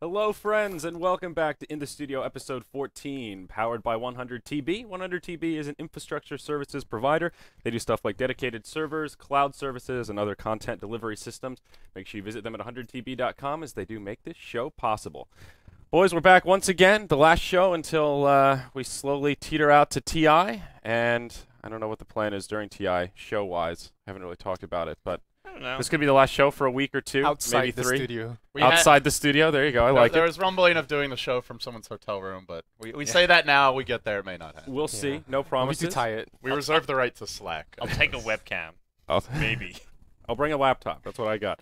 Hello, friends, and welcome back to In the Studio episode 14, powered by 100TB. 100TB is an infrastructure services provider. They do stuff like dedicated servers, cloud services, and other content delivery systems. Make sure you visit them at 100tb.com as they do make this show possible. Boys, we're back once again, the last show until we slowly teeter out to TI, and I don't know what the plan is during TI show-wise. I haven't really talked about it, but I don't know. this could be the last show for a week or two, Outside maybe the three. studio. Outside the studio, there you go. I like there it. was rumbling of doing the show from someone's hotel room, but we say that now. We get there, it may not happen. We'll see. No I'll be promises. too tired. We reserve the right to slack. I'll take a webcam. Maybe. I'll bring a laptop. That's what I got.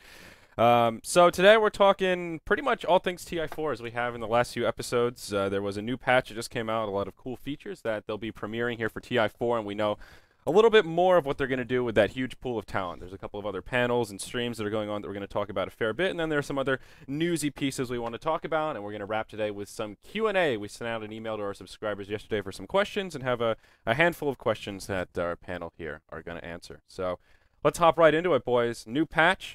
So today we're talking pretty much all things TI4 as we have in the last few episodes. There was a new patch that just came out, a lot of cool features that they'll be premiering here for TI4, and we know a little bit more of what they're going to do with that huge pool of talent. There's a couple of other panels and streams that are going on that we're going to talk about a fair bit, and then there's some other newsy pieces we want to talk about, and we're going to wrap today with some Q&A. We sent out an email to our subscribers yesterday for some questions and have a handful of questions that our panel here are going to answer. So let's hop right into it, boys. New patch.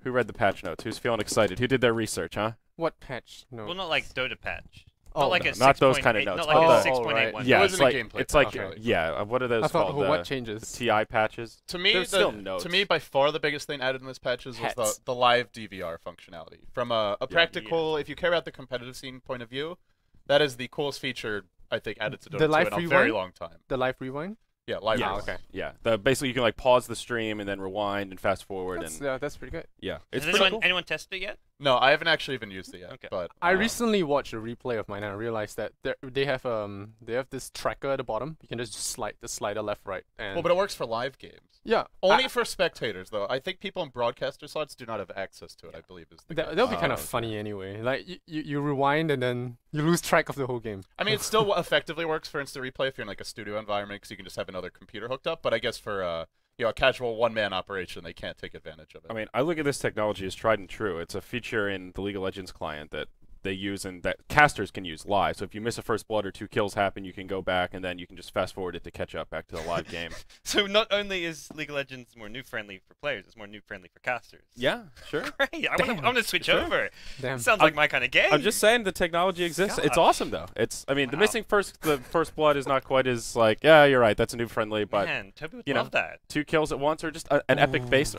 Who read the patch notes? Who's feeling excited? Who did their research, huh? What patch? No. Well, not like Dota patch. Oh, Not like no, a not those 6.8 kind of notes, Not but like a the- 6.8 one. Yeah, It it's wasn't a like, gameplay it's like, patch. yeah, what are those I thought, called? what The changes? TI patches? To me, There's still notes. to me, by far the biggest thing added in this patches was Hats. the live DVR functionality. From a practical, if you care about the competitive scene point of view, that is the coolest feature I think added to Dota 2 live in a very rewind? long time. The live rewind? Yeah, live. Yes. rewind. okay. Yeah. Basically, you can like pause the stream and then rewind and fast forward That's, and that's pretty good. yeah, Has it's pretty cool. anyone tested it yet? No, I haven't actually even used it yet. Okay. But I recently watched a replay of mine and I realized that they have this tracker at the bottom. You can just slide the slider left, right, and well, but it works for live games. yeah, Only for spectators, though. I think people in broadcaster slots do not have access to it. I believe is the case. that'll be kind of okay. funny anyway. Like you rewind and then you lose track of the whole game. I mean, it still effectively works for instant replay if you're in like a studio environment, because you can just have another computer hooked up. But I guess for a casual one-man operation, they can't take advantage of it. I mean, I look at this technology as tried and true. It's a feature in the League of Legends client that they use and that casters can use live. So if you miss a first blood or 2 kills happen, you can go back and then you can just fast forward it to catch up back to the live game. So not only is League of Legends more noob-friendly for players, it's more noob-friendly for casters. Yeah, sure. Great. I want to switch Sure. over. Damn. Sounds like my kind of game. I'm just saying the technology exists. It's Gosh. awesome though. I mean, the Wow. missing the first blood is not quite as like, yeah, you're right. That's a noob friendly, but Man, Toby would you know, love that. 2 kills at once or just an epic base.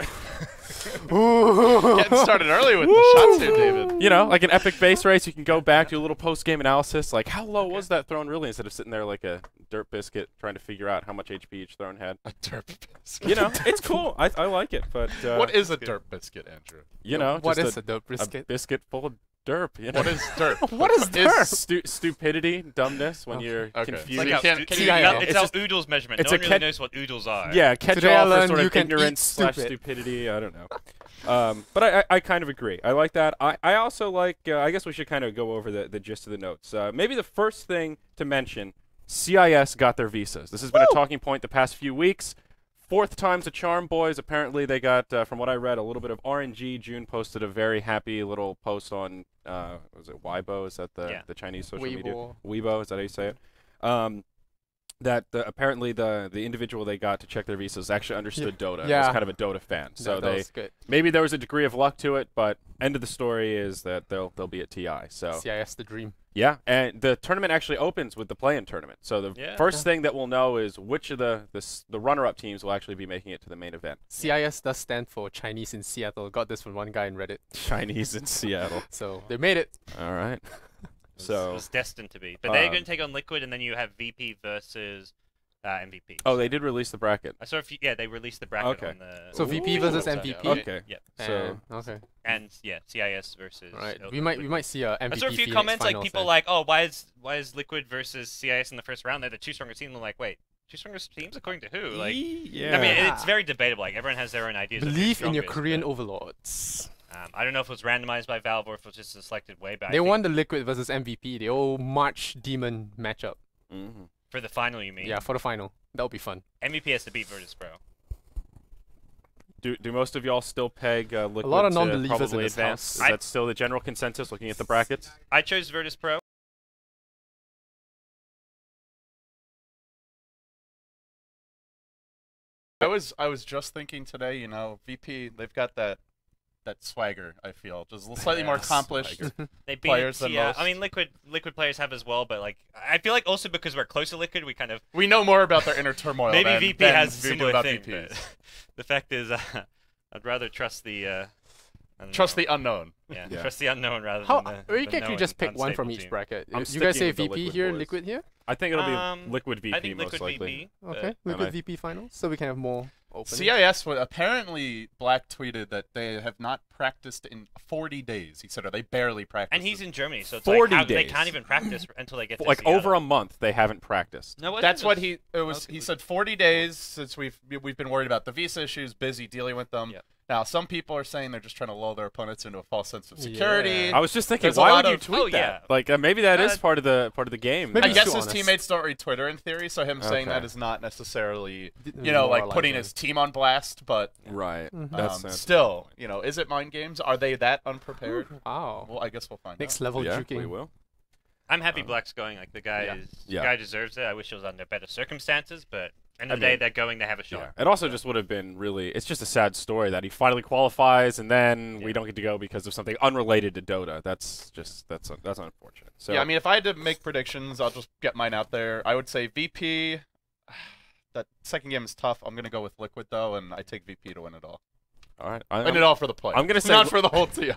Getting started early with the shots here, David. You know, like an epic base race, you can go back, do a little post-game analysis, like how low was that throne really, instead of sitting there like a dirt biscuit trying to figure out how much HP each throne had. A derp biscuit. You know, it's cool. I like it, but what is a derp biscuit, Andrew? you know, What just is a a brisket? biscuit full of derp. You know? What is derp? What is derp? Stupidity, dumbness when Okay. you're Okay. confused. It's like you how, can't- stu- can you- it's it's how just- oodles measurement. it's No a one really cat- knows what oodles are. Yeah, catch Today I all for learned sort you of can ignorance eat / stupid. stupidity. I don't know. But I kind of agree. I like that. I also like. I guess we should kind of go over the gist of the notes. Maybe the first thing to mention: CIS got their visas. This has been a talking point the past few weeks. 4th time's a charm, boys. Apparently, they got, from what I read, a little bit of RNG. June posted a very happy little post on, was it Weibo? Is that the Chinese social media? Weibo. Weibo, is that how you say it? That apparently the individual they got to check their visas actually understood Dota. Was Yeah. kind of a Dota fan. So that was good. maybe there was a degree of luck to it, but end of the story is that they'll be at TI. So CIS the dream. yeah, and the tournament actually opens with the play-in tournament. So the Yeah. first thing that we'll know is which of the runner-up teams will actually be making it to the main event. CIS does stand for Chinese in Seattle. Got this from one guy in Reddit. Chinese in Seattle. So they made it. All right. It So was destined to be. But they're um, going to take on Liquid, and then you have VP versus MVP. oh, they did release the bracket. I saw if yeah, they released the bracket Okay. on the. So VP Ooh. versus website. MVP. Okay. Yep. So Okay. And yeah, CIS versus. Right. Liquid. We might see a MVP. I saw a few Phoenix comments like finals people then. like, oh, why is Liquid versus CIS in the first round? They're the 2 strongest teams. I'm like, wait, 2 strongest teams according to who? Like, yeah. I mean, it's very debatable. Like everyone has their own ideas. of who's Believe in your strongest, Korean but, overlords. I don't know if it was randomized by Valve or if it was just a selected way, but I They think won the Liquid versus MVP, the old March Demon matchup. Mhm. for the final. You mean? Yeah, for the final. That'll be fun. MVP has to beat Virtus Pro. Do most of y'all still peg Liquid lot of to non-believers in probably this advance? house. Is I- that still the general consensus looking at the brackets? I chose Virtus Pro. I was just thinking today, VP, they've got that that swagger. I feel just slightly more accomplished. They beat players than yeah. most. I mean, Liquid players have as well, but like I feel like also because we're close to Liquid, we kind of We know more about their inner turmoil. maybe than, VP than has a we do similar about thing. VPs. But the fact is, I'd rather trust the I don't Trust know. the unknown. Yeah, Yeah. trust the unknown rather How? than the Or you the can actually known, just pick one unstable from each I'm team. bracket. You guys sticking say with the VP Liquid here, boys. Liquid here? I think it'll be Liquid VP I think most Liquid likely. VP. Okay, am Liquid I- VP finals, so we can have more open. CIS apparently Black tweeted that they have not practiced in 40 days. He said, "Are they barely practiced?" And he's in Germany, so it's 40 like they days. can't even practice until they get to Like Seattle. over a month, they haven't practiced. No, That's what he. he said 40 days since we've been worried about the visa issues, busy dealing with them. Yep. Now some people are saying they're just trying to lull their opponents into a false sense of security. Yeah. I was just thinking, There's a why lot would you of- tweet Oh, that? yeah. Like maybe that is Uh, part of the game. Maybe I he's guess too his honest. teammates don't read Twitter in theory, so him saying Okay. that is not necessarily, D- like putting moralizing. his team on blast, but Right. Mhm. That's still, is it mind games? Are they that unprepared? Wow. Well, I guess we'll find Next out. level yeah, juking. we will. I'm happy Black's going. Like the guy Yeah. is, Yeah. the guy deserves it. I wish it was under better circumstances, but end I of the day, mean, they're going. They have a Yeah. shot. It also just would have been really. It's just a sad story that he finally qualifies and then we Yeah. don't get to go because of something unrelated to Dota. That's unfortunate. So Yeah, I mean, if I had to make predictions, I'll just get mine out there. I would say VP. That second game is tough. I'm gonna go with Liquid though, and I take VP to win it all. all right. Win it all for the play. I'm gonna say not Li- for the whole TI.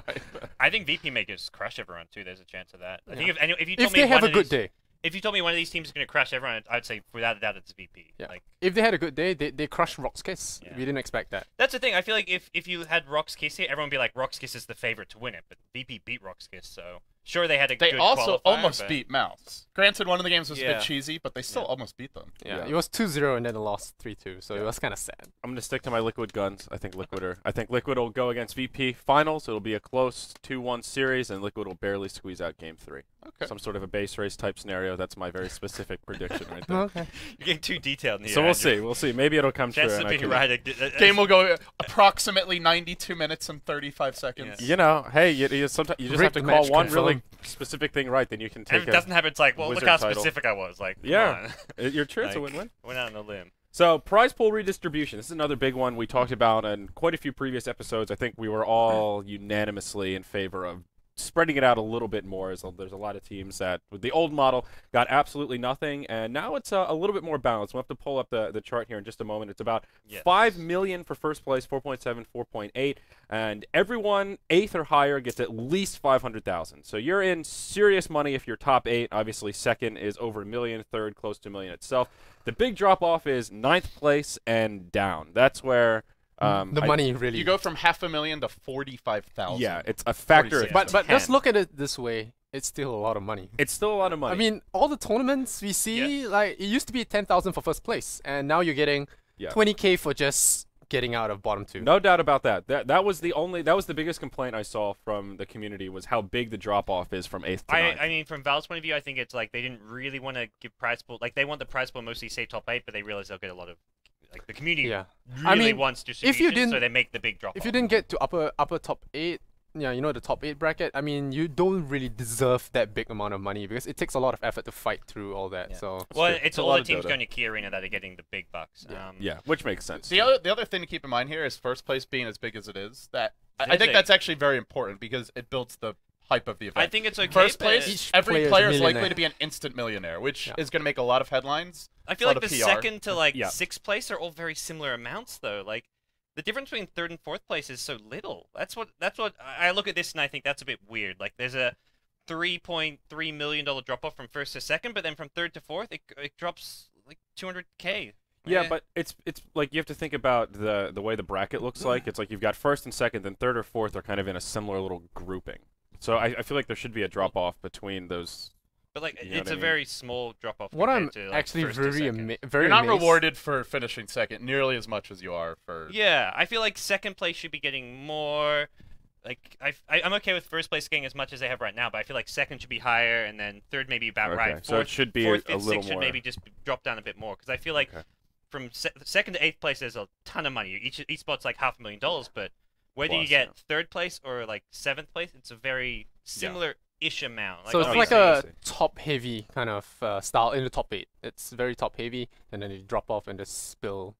I think VP may just crush everyone too. There's a chance of that. I think Yeah. if you told If me they have one a of good these, day. if you told me one of these teams is going to crush everyone, I'd say without a doubt it's VP. Yeah. Like If they had a good day, they crushed Rock's Kiss. Yeah. We didn't expect that. that's the thing. I feel like if you had Rock's Kiss here, everyone would be like Rock's Kiss is the favorite to win it, but VP beat Rock's Kiss, so sure they had a They good also qualifier, almost but- beat Mouse. Granted, one of the games was a Yeah. bit cheesy, but they still Yeah. almost beat them. Yeah, Yeah. it was 2-0 and then they lost 3-2, so it Yeah. was kind of sad. I'm gonna stick to my Liquid guns. I think Liquid will go against VP finals. It'll be a close 2-1 series, and Liquid will barely squeeze out Game 3. Okay. Some sort of a base race type scenario. That's my very specific prediction right there. Okay. You're getting too detailed in here. So we'll Andrew. see. We'll see. Maybe it'll come true. Chance and to I be can- right. Game will go approximately 92 minutes and 35 seconds. Yeah. You know, hey, you sometimes you just Rigged have to call match one really confirmed. specific thing right, then you can And take if it doesn't happen, it's like, well, look wizard how title. specific I was. Like, come Yeah. on. You're true. It's a Like, win-win. Went out on a limb. So, prize pool redistribution. This is another big one we talked about in quite a few previous episodes. I think we were all unanimously in favor of spreading it out a little bit more. As there's a lot of teams that, with the old model, got absolutely nothing, and now it's a little bit more balanced. We'll have to pull up the chart here in just a moment. It's about Yes. 5 million for first place, 4.7, 4.8, and everyone 8th or higher gets at least 500,000. So you're in serious money if you're top 8. Obviously, second is over 1 million, third close to 1 million itself. The big drop off is 9th place and down. That's where The money really. You go from 500,000 to 45,000. Yeah, it's a factor. 46. Of but let's 10. look at it this way. It's still a lot of money. It's still a lot of money. I mean, all the tournaments we see, like it used to be 10,000 for first place, and now you're getting Yeah. 20K for just getting out of bottom 2. No doubt about that. That was the biggest complaint I saw from the community was how big the drop off is from 8th to 9th. I mean, from Valve's point of view, I think it's like they didn't really want to give prize pool. Like they want the prize pool mostly say top 8, but they realize they'll get a lot of like the community Yeah. really I mean, wants if distribution, you didn't- so they make the big drop. If you didn't get to upper top 8, yeah, the top 8 bracket, I mean, you don't really deserve that big amount of money because it takes a lot of effort to fight through all that. Yeah. So well, true. it's It's a all lot the of teams Dota. going to Key Arena that are getting the big bucks. Yeah. Yeah, which makes sense. The other thing to keep in mind here is first place being as big as it is. That I think big. that's actually very important because it builds the hype of the event. I think it's okay. First but place, Each every player's player is millionaire. likely to be an instant millionaire, which Yeah. is going to make a lot of headlines. I feel a like lot the of PR. second to like Yeah. 6th place are all very similar amounts though. Like the difference between 3rd and 4th place is so little. That's what I look at this and I think that's a bit weird. Like there's a $3.3 million drop off from 1st to 2nd, but then from 3rd to 4th it drops like 200K. Yeah, Eh. but it's like you have to think about the way the bracket looks like. It's like you've got 1st and 2nd, then 3rd or 4th are kind of in a similar little grouping. So I feel like there should be a drop off between those. But like You know it's what I a mean? very small drop off. what I'm to, like, actually 1st to very 2nd. very You're not amazed. rewarded for finishing second nearly as much as you are for. Yeah, I feel like 2nd place should be getting more. Like I'm okay with 1st place getting as much as they have right now, but I feel like 2nd should be higher, and then 3rd maybe about Okay, right. so it 4th, should be 4th, a 5th, little 6th should more. maybe just drop down a bit more because I feel like Okay. from 2nd to 8th place there's a ton of money. Each spot's like $500,000, but whether you Plus, get 3rd place or like 7th place, it's a very similar-ish amount. So it's like obviously- a obviously. top-heavy kind of style in the top 8. It's very top-heavy, and then you drop off and just spill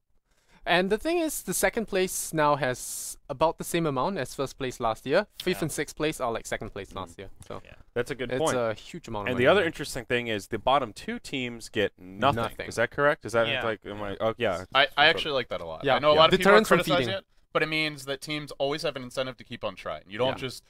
And the thing is, the second place now has about the same amount as first place last year. Fifth Yeah. and sixth place are like second place last year. So That's a good it's point. a huge amount of And money the other now. interesting thing is the bottom 2 teams get nothing. Nothing. Is that correct? Is that Yeah. like, am I, oh, yeah. I actually like that a lot. Yeah. I know a Yeah. lot of people are Deterrence from criticizing feeding. it, but it means that teams always have an incentive to keep on trying. You don't Yeah. just,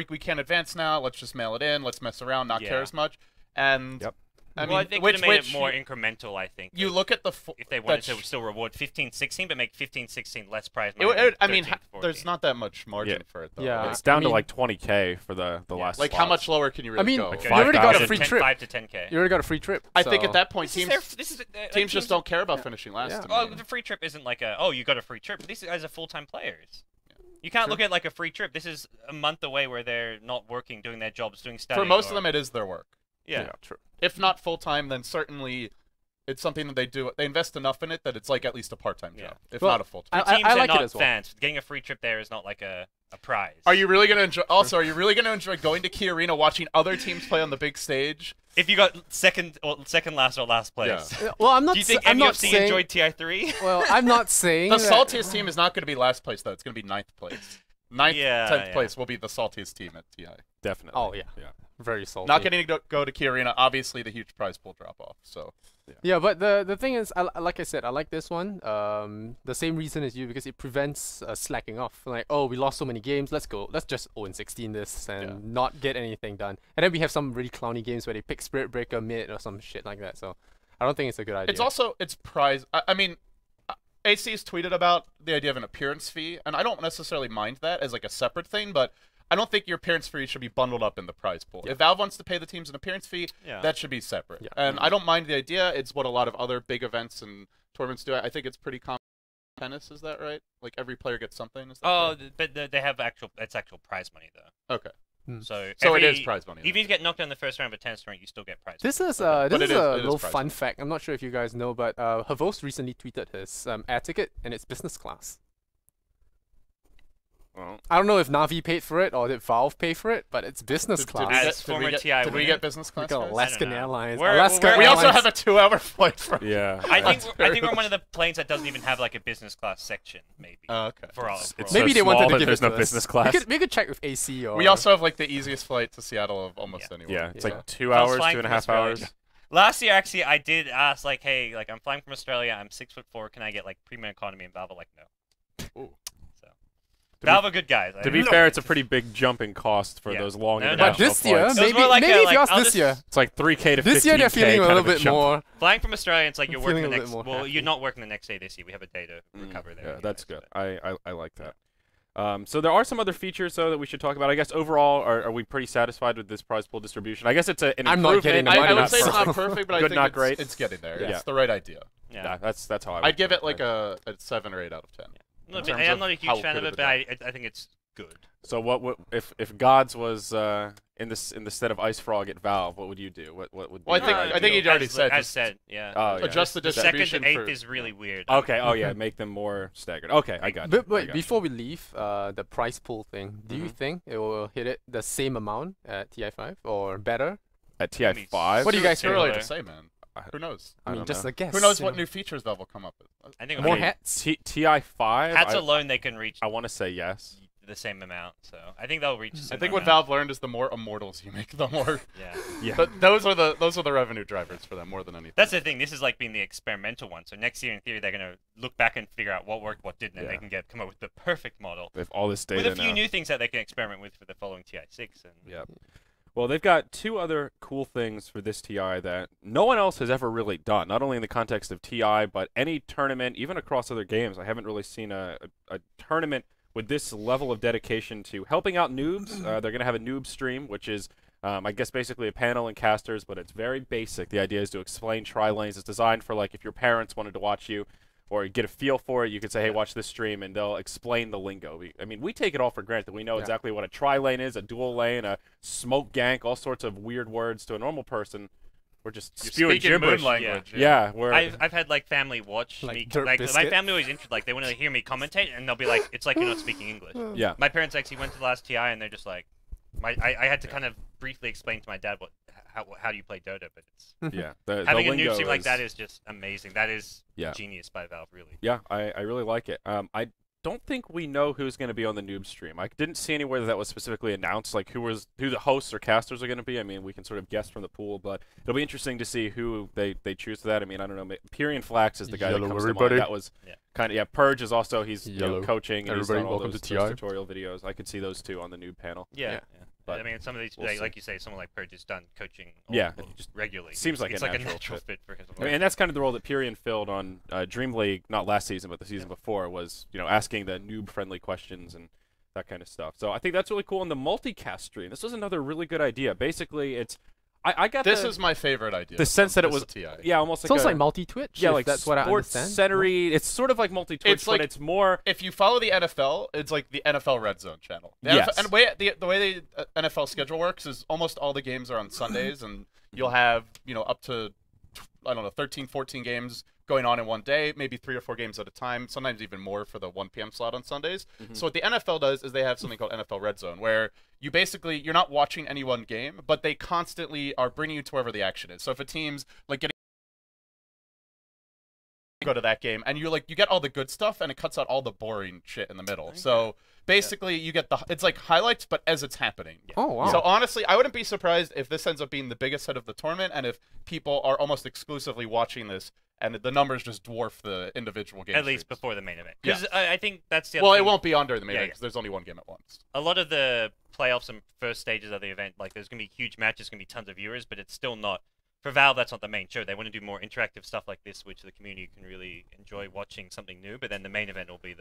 we can't advance now, let's just mail it in, let's mess around, not care Yeah. as much. And Yep. I well, mean, they could which, have made which it more incremental, I think. you look at the if they wanted to still reward 15-16, but make 15-16 less prize money. than I mean, 13-14. there's not that much margin Yeah. for it though. Yeah. Like, It's down I to mean- like 20K for the Yeah. last like how slots. much lower can you really mean, go? Like you already got a 5,000. free trip. 5 to 10K. You already got a free trip. I think so- at that point, This is teams this is like teams just don't care about finishing last. Yeah. to me. Oh, the free trip isn't like you got a free trip. These guys are full-time players. You can't True. look at it like a free trip. This is a month away where they're not working, doing their jobs, doing study. For most of them, it is their work. yeah. True. If not full time, then certainly it's something that they do. They invest enough in it that it's like at least a part-time Yeah. job, if Well, not a full-time. For teams I that are like it not as well. fans, getting a free trip there is not like a prize. Are you really gonna enjoy? Also, are you really gonna enjoy going to Key Arena, watching other teams play on the big stage? If you got second last or last place. Yeah. Well, I'm not. Do you think I'm not MUFC saying. enjoyed TI3? Well, I'm not saying. The that- saltiest team is not going to be last place though. It's going to be 9th place. 9th, Yeah, 10th yeah. place will be the saltiest team at TI. Definitely. Oh yeah, Yeah. very salty. Not getting to go to Key Arena, obviously the huge prize pool drop off. So Yeah, but the thing is, like I said, I like this one. The same reason as you, because it prevents slacking off. Like, oh, we lost so many games. Let's just 0-16 this and Yeah. not get anything done. And then we have some really clowny games where they pick Spirit Breaker mid or some shit like that. So I don't think it's a good idea. it's also prize. I mean, AC's tweeted about the idea of an appearance fee, and I don't necessarily mind that as like a separate thing, but I don't think your appearance fee should be bundled up in the prize pool. Yeah. If Valve wants to pay the teams an appearance fee, Yeah. that should be separate. Yeah. And I don't mind the idea. It's what a lot of other big events and tournaments do. I think it's pretty common. Tennis, is that right? Like every player gets something. Is that Oh, right? but they have actual prize money though. Okay. So So it every- is prize money. Even if you get knocked out in the first round of a tennis tournament, you still get prize. This is Okay. But this it is a is little prize fun money. fact. I'm not sure if you guys know, but Havos recently tweeted his air ticket and it's business class. Well, I don't know if Navi paid for it or did Valve pay for it, but it's business Did we class. As get- did we former get- TI Did we winner. get business We class? got guys? Alaskan know. Airlines. We're- Alaska we're- We also Airlines. have a 2-hour flight from. yeah. I think Ontario. we're one of the planes that doesn't even have like a business class section, maybe. Okay. For all. It's for all. so Maybe they wanted small to that give there's it no to us. business class. We could check with AC or. We also have like the easiest flight to Seattle of almost Yeah. anywhere. Yeah, it's Yeah. like 2 So I was hours, flying 2.5 from Australia. hours. Last year, actually, I did ask like, hey, like I'm flying from Australia. I'm 6'4". Can I get like premium economy? And Valve were like, no. Ooh. So be- Valve are good guys. To be fair, it's a pretty big jump in cost for Yeah. those long No, no. international But this year, flights. It was maybe, more like maybe a, if like, you ask I'll this just- year. It's like 3K to 15K. This year they're feeling a kind little of bit jump. more. Flying from Australia, it's like you're working feeling the a bit next. more Well, happy. you're not working the next day this year. We have a day to recover there. Yeah, with you that's guys, good. but- I like that. So there are some other features though that we should talk about. I guess overall, are we pretty satisfied with this prize pool distribution? I guess it's an I'm not improvement. getting the I, money, I would not say it's not perfect. perfect, but I Good, think not it's, great. it's getting there. Yeah. It's the right idea. Yeah. Yeah, that's how I would I'd give put it like a 7 or 8 out of 10. No, in but terms I'm of not a how huge fan of good it, but I think it's good. So what would if Gods was in the stead of Ice Frog at Valve, what would you do? What would? Well, be I think- your I think ideal? he'd already as, said As just- said, yeah. Oh, yeah. Adjust the The second distribution to eighth for. is really weird. Okay. Oh yeah, make them more staggered. Okay, I got you. But I wait, got before we leave, the price pool thing. Do you Mhm. think it will hit it the same amount at TI5 or better? you. At TI5. What do you guys It's too early think? to say, man. Who knows? I mean, don't just know. a guess. Who knows you what know. new features Valve will come up with? I think More mean, hats? TI5. hats I, alone they can reach I want to say yes. the same amount. So I think they'll reach. The I same think what amount. Valve learned is the more immortals you make, the more. Yeah. Yeah. But those are the revenue drivers for them more than anything. That's the thing. This is like being the experimental one. So next year, in theory, they're gonna look back and figure out what worked, what didn't, and Yeah. they can come up with the perfect model They have all this data with a few now. new things that they can experiment with for the following TI6. And Yep. Well, they've got 2 other cool things for this TI that no one else has ever really done. Not only in the context of TI, but any tournament, even across other games. I haven't really seen a tournament with this level of dedication to helping out noobs. They're going to have a noob stream, which is, I guess, basically a panel and casters, but it's very basic. The idea is to explain tri-lanes. It's designed for, like, if your parents wanted to watch you or get a feel for it, you could say, hey, watch this stream, and they'll explain the lingo. I mean, we take it all for granted. We know Yeah. exactly what a tri-lane is, a dual lane, a smoke gank, all sorts of weird words to a normal person. We're just You're spewing speaking gibberish. moon language. Yeah, we're I've had like family watch Like me. Dirt Like my Biscuit? family always interested. Like they want to hear me commentate, and they'll be like, "It's like you're not speaking English." yeah. My parents actually went to the last TI, and they're just like, I had to kind of briefly explain to my dad how do you play Dota, but it's Yeah, the having a lingo noob team like is- that is just amazing. That is Yeah. genius by Valve, really. Yeah, I really like it. I don't think we know who's going to be on the noob stream. I didn't see anywhere that was specifically announced, like who the hosts or casters are going to be. I mean, we can sort of guess from the pool, but it'll be interesting to see who they choose for that. I mean, I don't know. Pyrian Flax is the guy Yellow, that comes everybody. to mind. That was kind of Purge is also he's Yellow. coaching and he's Everybody, done all welcome those, to those TI. tutorial videos. I could see those two on the noob panel. Yeah. But I mean, some of these, we'll like see. you say, someone like Purge has done coaching. Yeah, well, just regularly. seems like it's a like natural a natural fit. fit for him. I mean, and that's kind of the role that Pyrian filled on Dream League, not last season, but the season before, was asking the noob-friendly questions and that kind of stuff. So I think that's really cool. And the multicast stream, this was another really good idea. Basically, it's I got This is my favorite idea. the sense that it this was TI. almost It's like almost a, like multi-Twitch. yeah, if like that's what I sports understand. centery. It's sort of like multi-Twitch, It's like- but it's more. If you follow the NFL, it's like the NFL Red Zone channel. The Yes. NFL, and the way the NFL schedule works is almost all the games are on Sundays, and you'll have up to 13, 14 games going on in one day, maybe 3 or 4 games at a time, sometimes even more for the 1 p.m. slot on Sundays. So what the NFL does is they have something called NFL Red Zone, where you're not watching any one game, but they constantly are bringing you to wherever the action is. So if a team's like getting go to that game, and you get all the good stuff, and it cuts out all the boring shit in the middle. So basically, you get it's like highlights, but as it's happening. Oh wow. So honestly, I wouldn't be surprised if this ends up being the biggest hit of the tournament, and if people are almost exclusively watching this, and the numbers just dwarf the individual games. At least before the main event. Yeah. Because I think that's the other Well, it thing. won't be on during the main Yeah, event because there's only one game at once. A lot of the playoffs and first stages of the event, like there's going to be huge matches, going to be tons of viewers, but it's still not. For Valve, that's not the main show. They want to do more interactive stuff like this, which the community can really enjoy watching something new. But then the main event will be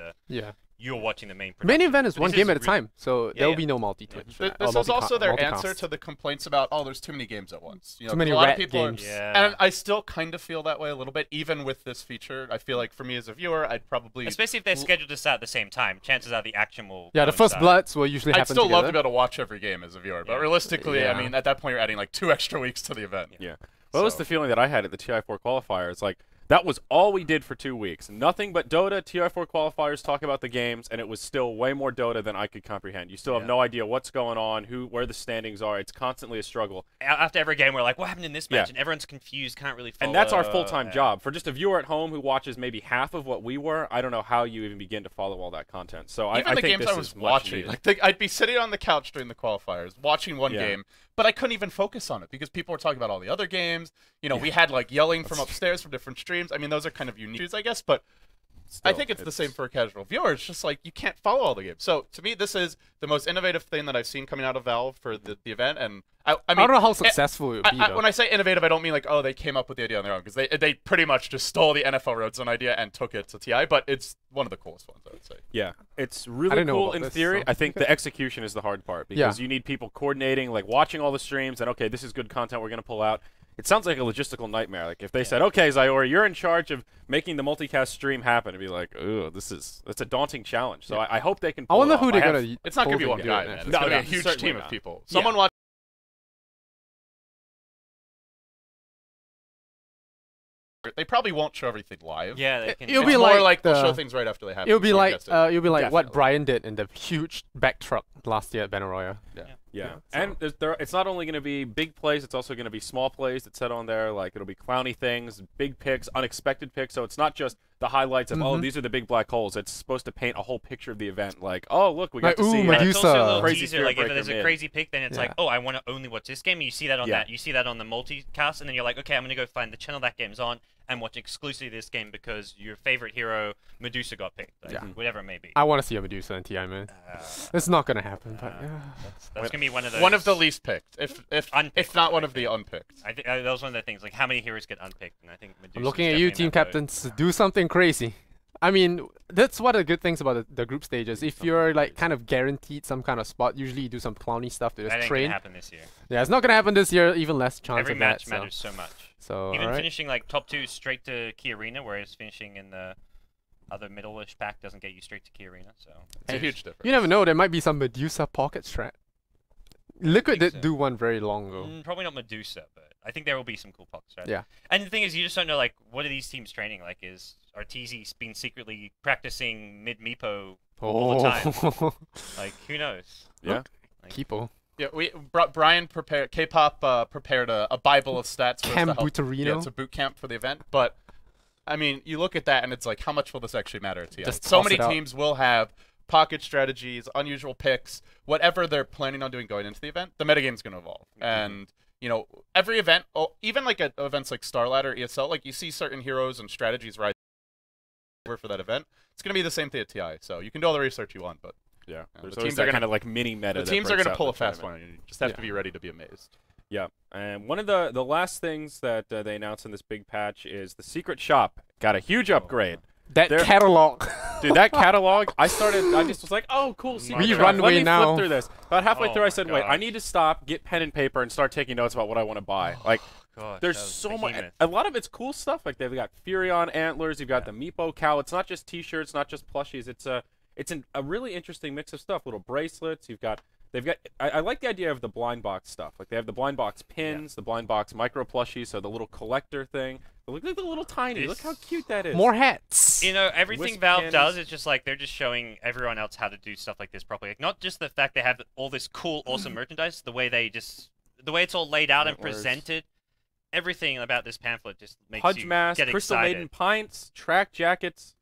you're watching the main. Main production. event is But one this game at a really- time, so there will be no multi-Twitch. This is also their answer to the complaints about there's too many games at once. Too many a lot rat of people games. and I still kind of feel that way a little bit, even with this feature. I feel like for me as a viewer, I'd probably Especially if they're scheduled to start at the same time, chances are the action will. Yeah, the first coincide. bloods will usually I'd happen still love together. to be able to watch every game as a viewer, but Yeah. realistically, I Yeah. mean, at that point, you're adding like 2 extra weeks to the event. Yeah. Well, that was the feeling that I had at the TI4 qualifier. It's like, that was all we did for 2 weeks. Nothing but Dota, TI4 qualifiers, talk about the games, and it was still way more Dota than I could comprehend. You still have no idea what's going on, where the standings are. It's constantly a struggle. After every game, we're like, what happened in this match? Yeah. And everyone's confused, can't really follow. And that's our full-time Yeah. job. For just a viewer at home who watches maybe half of what we were, I don't know how you even begin to follow all that content. So Even I the think games this I was is much watching, needed. I'd be sitting on the couch during the qualifiers, watching one Yeah. game, but I couldn't even focus on it because people were talking about all the other games. We had like yelling from upstairs from different streams. I mean, those are kind of unique, I guess, but I Still, think it's the same for a casual viewer. It's just like you can't follow all the games. So to me, this is the most innovative thing that I've seen coming out of Valve for the event. And I mean, I don't know how successful it would be, though. when I say innovative, I don't mean like, oh, they came up with the idea on their own, because they pretty much just stole the NFL Red Zone idea and took it to TI. But it's one of the coolest ones, I would say. Yeah, it's really didn't know cool about in this, theory. so- I think the execution is the hard part because you need people coordinating, like watching all the streams, and okay, this is good content we're going to pull out. It sounds like a logistical nightmare. Like if they said, okay, Zyora, you're in charge of making the multicast stream happen, it'd be like, ooh, it's a daunting challenge. So I hope they can I pull wonder it off. who they're I have- gonna. It's not going to be pull one to guy, do it man. next. It's going to be No, a huge certainly team of not. people. Yeah. Someone watch. They probably won't show everything live. Yeah, they can. It'll It's be more like like they'll the- show things right after they happen. It'll be so like I guess it'll be like what Definitely. Brian did in the huge back truck last year at Benaroya. Yeah, Yeah, and it's not only going to be big plays; it's also going to be small plays that said on there. Like it'll be clowny things, big picks, unexpected picks. So it's not just the highlights of oh, these are the big black holes. It's supposed to paint a whole picture of the event. Like oh, look, we got Like, to ooh, see. And it's also a Medusa. little Crazy teaser. Spirit Like if Breaker there's a mid. crazy pick, then it's Yeah. like, oh, I want to only watch this game. And you see that on Yeah. that. You see that on the multicast, and then you're like, okay, I'm gonna go find the channel that game's on and watch exclusively this game because your favorite hero Medusa got picked. Like, Yeah. whatever it may be. I want to see a Medusa in TI, man. It's not gonna happen, but That's gonna be one of those. One of the least picked, if Unpicked, not one I of the unpicked. I think that was one of the things. Like how many heroes get unpicked, and I think Medusa's I'm looking at you, definitely team in that boat. captains. Do something crazy. I mean, that's one of the good things about the group stages. If you're like kind of guaranteed some kind of spot, usually you do some clowny stuff to That just ain't train. gonna happen this year. Yeah, it's not gonna happen this year. Even less chance Every of match that. matters so much. So Even alright. finishing like top 2 straight to Key Arena, whereas finishing in the other middle-ish pack doesn't get you straight to Key Arena. So It's a huge difference. You never know. There might be some Medusa pocket strat. Liquid think did so. do one very long ago. probably not Medusa, but I think there will be some cool pocket strats. Yeah. And the thing is, you just don't know like what are these teams training? Like, is Arteezy been secretly practicing mid Meepo all the time? Like, who knows? Yeah. Like, Keepo. Yeah, Brian prepared K-pop prepared a Bible of stats for us Camp to help. Butarino? Yeah, it's a boot camp for the event. But I mean, you look at that and it's like, how much will this actually matter at TI? Just So toss many it out. teams will have pocket strategies, unusual picks, whatever they're planning on doing going into the event. The metagame's going to evolve, and you know, every event, even like at events like Starlat or ESL, like you see certain heroes and strategies rise for that event. It's going to be the same thing at TI. So you can do all the research you want, but Yeah, the there's teams always are that gonna- kind of like mini meta. the that teams are breaks going to out pull in a the fast tournament. one. You just have Yeah. to be ready to be amazed. Yeah, and one of the last things that they announced in this big patch is the secret shop got a huge upgrade. That There- catalog. Dude, that catalog, I just was like, oh, cool, secret We shop. runway Let me now. flip through this. About halfway Oh through, I my said, wait, I gosh. need to stop, get pen and paper, and start taking notes about what I want to buy. Like, Gosh, there's that was so much. behemoth. A lot of it's cool stuff. Like they've got Furion antlers. You've got the Meepo cow. It's not just T-shirts, not just plushies. It's a really interesting mix of stuff. Little bracelets. They've got. I like the idea of the blind box stuff. Like they have the blind box pins, the blind box micro plushies. So the little collector thing. Look at the little tiny. Look how cute that is. More hats. You know, everything Wisp Valve cannons. does is just like they're just showing everyone else how to do stuff like this properly. Like, not just the fact they have all this cool, awesome merchandise, the way it's all laid out and Antlers. presented. Everything about this pamphlet just makes Pudge you mask, get crystal excited. maiden pints, track jackets,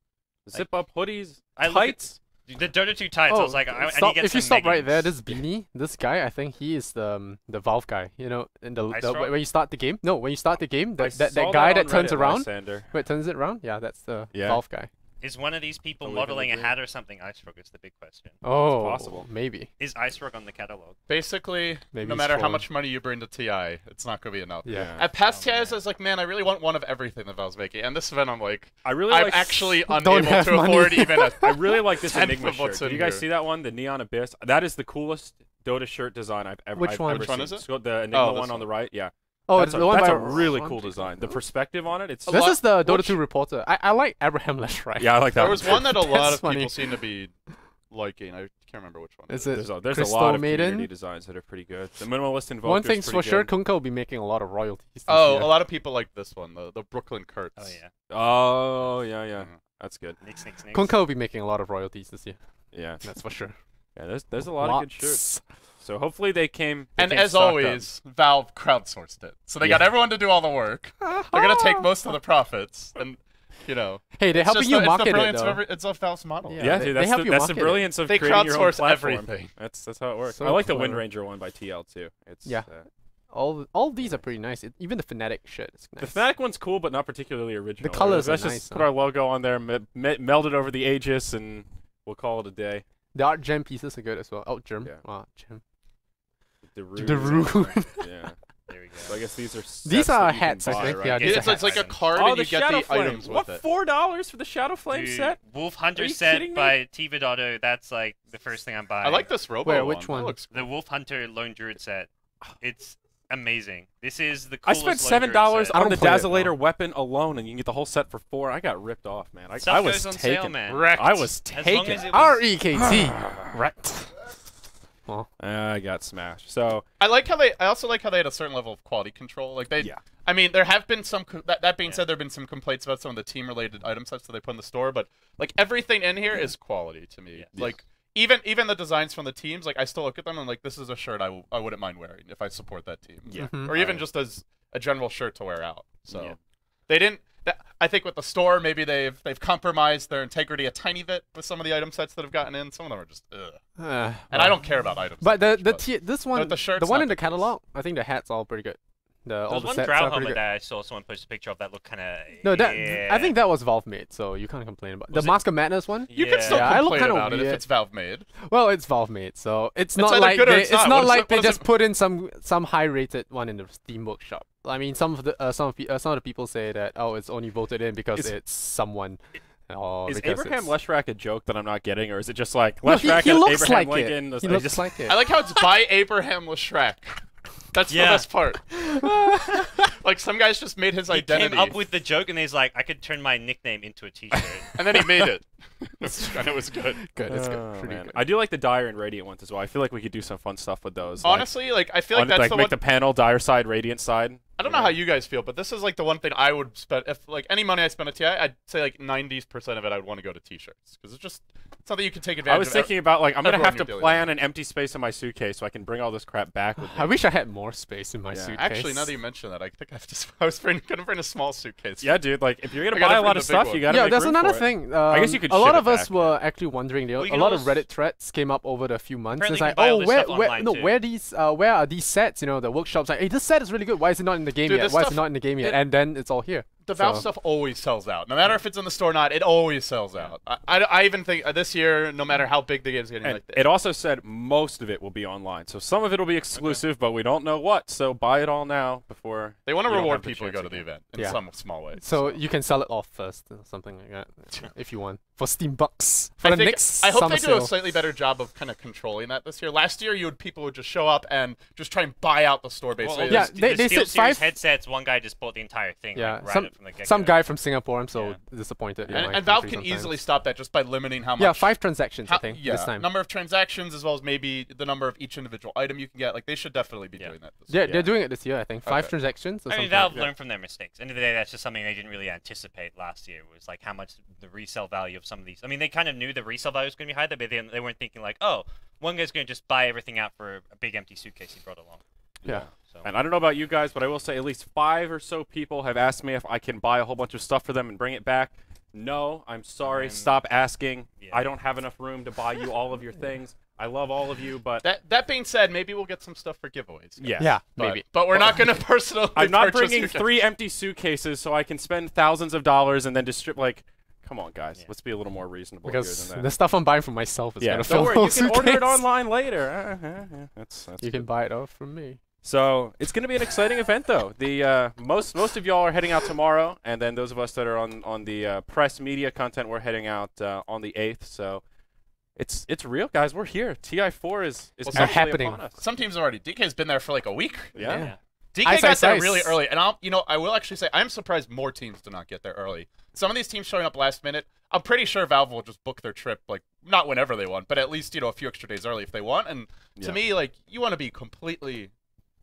zip up hoodies, I look at- tights. The Dota 2 tights, I was like, I need to stop, get if you some stop right there, leggings. this beanie, this guy, I think he is the Valve guy. You know, in the Ice when Rock? you start the game. No, when you start the game, I that saw guy on that turns Reddit, around. Lysander. Wait, turns it around? Yeah, that's the Yeah. Valve guy. Is one of these people Believe in the modeling a dream. hat or something Ice Rock is the big question. Oh, possible. maybe. Is Ice Rock on the catalog? Basically, Maybe no he's matter how trolling. much money you bring to TI, it's not going to be enough. Yeah. At past Oh, TIs, man. I was like, man, I really want one of everything that Valve's making. And this event, I'm like, I really I'm like actually Don't unable have to money. afford even a. I really like this tenth Enigma of what's shirt. Did in you guys here. see that one? The Neon Abyss. That is the coolest Dota shirt design I've ever. Which I've one? ever Which one seen. is it? So the Enigma this one on one. the right. Yeah. Oh, That's it's the one that's by a really cool Ron design. The Pico. perspective on it. It's A This lot- is the Dota which- 2 reporter. I like Abraham Leshrack. yeah, I like that. There was one that a lot That's of funny. people seem to be liking. I can't remember which one. Is it it is. There's a Crystal lot of Maiden? community designs that are pretty good. The minimalist invoker. One thing's for sure, Kunka will be making a lot of royalties. This Oh, year. a lot of people like this one, the Brooklyn Kurtz. Oh yeah. Oh yeah. Mhm. That's good. Nix. Kunka will be making a lot of royalties this year. Yeah. That's for sure. Yeah. There's a lot of good shirts. So hopefully they came. And came as stocked up. always, Valve crowdsourced it. So they got Yeah. everyone to do all the work. They're gonna take most of the profits, and you know, Hey, they're it's helping just you the, market it's the it brilliance though. of it's a Valve's model. Yeah. Yeah, they- dude, they that's help the, you that's the market it. brilliance of They creating your own crowdsource platform. everything. That's how it works. So I like the Wind clever. Ranger one by TL too. It's Yeah. All these are pretty nice. Even the Fnatic shirt is nice. The Fnatic one's cool, but not particularly original. colours are Let's nice, just put huh? our logo on there, meld it over the Aegis, and we'll call it a day. The art gem pieces are good as well. Art gem. Yeah. Art gem. The rune. The rune. Yeah. There we go. So I guess these are sets These are that you can hats, I buy, think. right? Yeah, Yeah, these it's, are it's like a items. card, Oh, and the you get Shadow the Flame. items What, with it. $4 for the Shadow Flame Dude, set? Wolf Hunter you set kidding me? by Tiva Dotto. That's like the first thing I'm buying. I like this Robo Where, one. which That one? looks the Wolf Hunter Lone Druid set. It's amazing. This is the I coolest spent Lone $7 Druid set. I on don't the play it, Dazzlator no. weapon alone, and you can get the whole set for $4. I got ripped off, man. I Stuff was goes on taken. sale, man. wrecked. I was As long taken. as it was- R-E-K-T. Wrecked. Well, I got smashed. So I like how they. I also like how they had a certain level of quality control. Like they. Yeah. I mean, there have been some. That being Yeah. said, there have been some complaints about some of the team-related item sets that they put in the store, but like everything in here is quality to me. Yeah. Like even the designs from the teams, like I still look at them and like this is a shirt I wouldn't mind wearing if I support that team. yeah. Mhm. Or even just as a general shirt to wear out. So Yeah. they didn't. I think with the store, maybe they've compromised their integrity a tiny bit with some of the item sets that have gotten in. Some of them are just ugh. And I don't care about items. But that the much, this one, the shirt's the one not in the the case. catalog, I think the hats all pretty good. All There's the one sets Drow are pretty helmet good. that I saw someone post a picture of that looked kind of. No, I think that was Valve made, so you can't complain about Was the it- Mask of Madness one. You can still Yeah, I look complain kinda about it if weird. it's Valve made. Well, it's Valve made, so it's not either like good or they, it's it's not. not What is like it- they what is just put in some high rated one in the Steam Workshop. I mean, some of the people say that it's only voted in because Is- it's someone. Or Is because Abraham it's... Leshrack a joke that I'm not getting, or is it just like No, Leshrack he and looks Abraham like Lincoln? it. He I looks just- like it. I like how it's by Abraham Leshrack. That's the Yeah. best part. Like some guys just made his He identity, came up with the joke and he's like, I could turn my nickname into a T-shirt. and then he made it, and it was good. Good, it's Oh, good, pretty man. good. I do like the Dire and Radiant ones as well. I feel like we could do some fun stuff with those. Honestly, like I feel like, like that's like the make one. the panel Dire side, Radiant side. I don't know how you guys feel, but this is like the one thing I would spend if like any money I spend at TI, I'd say like 90% of it I would want to go to t-shirts because it's just something you can take advantage I was of. thinking about like I'm gonna everyone have to can do it. plan an empty space in my suitcase so I can bring all this crap back with me. I wish I had more space in my Yeah. suitcase. Actually, now that you mention that, I think I have to. I was gonna bring a small suitcase. Yeah, dude. Like if you're gonna I gotta buy a bring lot the of big stuff, one. you gotta Yeah, make there's room another for it. thing. I guess you could a lot ship of it us back, were actually wondering. Well, you A can lot of always- Reddit threads came up over the few months. Apparently It's you like, can buy all oh, this where, stuff where, online no, too. where are these sets? You know, the workshops. Like, hey, this set is really good. Why is it not in the game Dude, yet? this Why is it stuff- not in the game yet? it- And then it's all here. The Valve So- stuff always sells out. No matter if it's in the store or not, it always sells out. I even think this year, no matter how big the game's getting, And like it also said most of it will be online, so some of it will be exclusive, but we don't know what. So buy it all now before they want to you don't reward have the people who chance go to the again. event in Yeah. some small way. So you can sell it off first, or something like that, if you want, for Steam bucks for I the think next I hope summer they do a sale. slightly better job of kind of controlling that this year. Last year, people would just show up and just try and buy out the store basically. Well, Yeah, the, they the said SteelSeries five- headsets. One guy just bought the entire thing. Yeah, like, right some up from the get-go. some guy from Singapore. I'm so Yeah. disappointed. in and, my and Valve country can sometimes. easily stop that just by limiting how much. Yeah, 5 transactions I how- think yeah, this time. number of transactions as well as maybe the number of each individual item you can get. Like they should definitely be Yeah. doing that. This Yeah, year. they're doing it this year. I think 5 Okay. transactions or I mean, something. Valve like that. learned from their mistakes. End of the day, that's just something they didn't really anticipate last year. Was like how much the resale value of some of these. I mean, they kind of knew the resale value was going to be high, but they weren't thinking like, oh, one guy's going to just buy everything out for a big empty suitcase he brought along. Yeah. So And I don't know about you guys, but I will say at least 5 or so people have asked me if I can buy a whole bunch of stuff for them and bring it back. No, I'm sorry. Stop asking. yeah. I don't have enough room to buy you all of your things. I love all of you, but That being said, maybe we'll get some stuff for giveaways. yeah. Yeah, But, maybe. But we're not going to personally. I'm not purchase bringing your- 3 empty suitcases so I can spend thousands of dollars and then distribute. Like, come on, guys. Yeah. Let's be a little more reasonable Because here than the that. stuff I'm buying for myself is Yeah, gonna don't fill worry. the You whole can order it suitcase. online later. That's You can buy it off from me. So it's going to be an exciting event, though. The most of y'all are heading out tomorrow, and then those of us that are on the press media content, we're heading out on the 8th. So it's real, guys. We're here. TI4 is Well, actually happening. upon us. Some teams already. DK's been there for like a week. Yeah. Yeah. DK Ice, got ice, there ice. really early, and I will actually say I'm surprised more teams do not get there early. Some of these teams showing up last minute, I'm pretty sure Valve will just book their trip like not whenever they want, but at least a few extra days early if they want. And Yeah. to me, like you want to be completely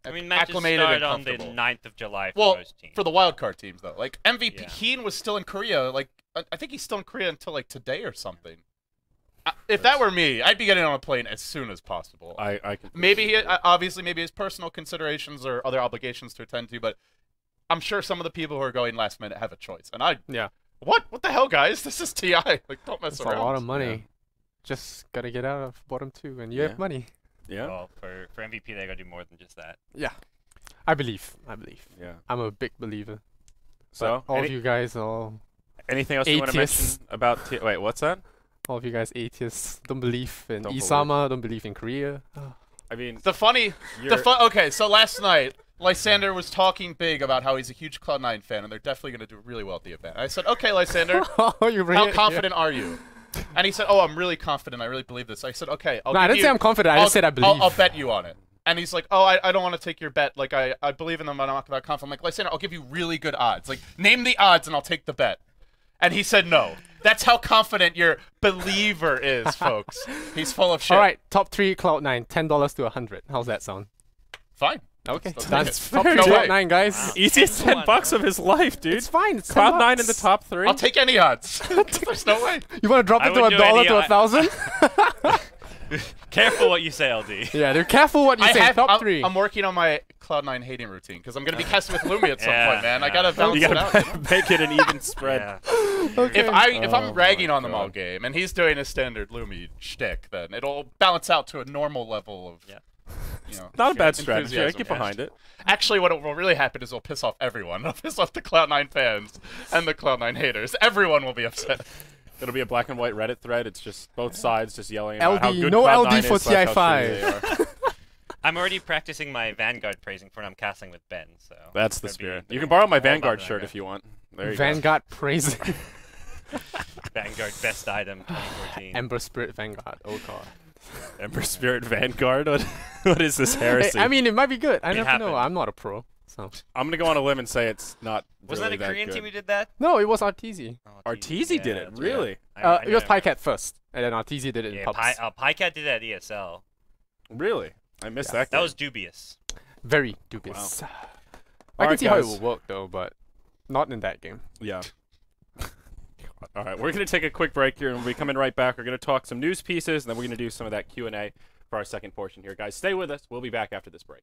I mean, matches acclimated start and on the comfortable. 9th of July for Well, most teams. for the wildcard teams though, like MVP Yeah. Heen was still in Korea. Like I think he's still in Korea until like today or something. If that were me, I'd be getting on a plane as soon as possible. I can. Maybe he, obviously, maybe his personal considerations or other obligations to attend to, but I'm sure some of the people who are going last minute have a choice. And Yeah. what the hell, guys? This is TI. Like, don't mess It's a around. lot of money. Yeah. Just gotta get out of bottom 2, and you Yeah. have money. Yeah. Well, for MVP, they got to do more than just that. Yeah. I believe. Yeah. I'm a big believer. So But all of you guys are anything else you want to mention atheists. about? Wait, what's that? all of you guys atheists. Don't believe in Don't believe. Isama. Don't believe in Korea. I mean, Okay, so last night, Lysander was talking big about how he's a huge Cloud9 fan, and they're definitely going to do really well at the event. I said, okay, Lysander, Oh, you bring how it- confident are you? And he said, oh, I'm really confident. I really believe this. I said, okay, No, I give didn't say you- I'm confident. I just said I believe. I'll bet you on it. And he's like, oh, I don't want to take your bet. Like, I believe in them, but I'm not that confident. I'm like, Lysander, I'll give you really good odds. Like, name the odds, and I'll take the bet. And he said no. That's how confident your believer is, folks. He's full of shit. All right, top 3 Cloud9, $10 to 100. How's that sound? Fine. Okay, Let's done. take it. Top fair. 3 No way. Cloud9, guys. Wow. easiest Come on. $10 of his life, dude. It's fine. It's Cloud9 in the $10. top 3. I'll take any odds. There's no way. You want to drop I it to would do $1 any- to 1,000? Careful what you say, LD. Yeah, they're careful what you say. Top 3. I'm working on my Cloud9 hating routine because I'm going to be casting with Lumi at some Yeah, point, man. I yeah. got to balance You it out. gotta make it an even spread. Yeah. Okay. If Oh I'm ragging my on them all God. game and he's doing a standard Lumi shtick, then it'll balance out to a normal level of, Yeah. you know, Not a bad strategy. I enthusiasm. get behind it. Actually, what will really happen is it'll piss off everyone. It'll piss off the Cloud9 fans and the Cloud9 haters. Everyone will be upset. It'll be a black and white Reddit thread. It's just both sides just yelling about how LD, good no Cloud9 LD for is, like how TI5. shitty they are. I'm already practicing my Vanguard praising for when I'm casting with Ben. So That's the That'd be- spirit. that'd You can be borrow my all about Vanguard the shirt if you want. There you Vanguard praising. Vanguard best item 2014. Ember Spirit Vanguard. Oh god. go. Ember Spirit Vanguard. What is this heresy? Hey, I mean, it might be good. I It never know. happened. I'm not a pro. So I'm gonna go on a limb and say it's not. Wasn't really that a Korean good. team who did that? no, it was Arteezy. Oh, Arteezy did yeah, it. that's Really? right. It was PyCat first, and then Arteezy did it in Yeah, pubs. PyCat did that at ESL. Really? I missed Yeah. that. That game. was dubious. Very dubious. I can Alright, see how it guys. will work though, but not in that game. Yeah. All right, we're going to take a quick break here, and we'll be coming right back. We're going to talk some news pieces, and then we're going to do some of that Q&A for our second portion here. Guys, stay with us. We'll be back after this break.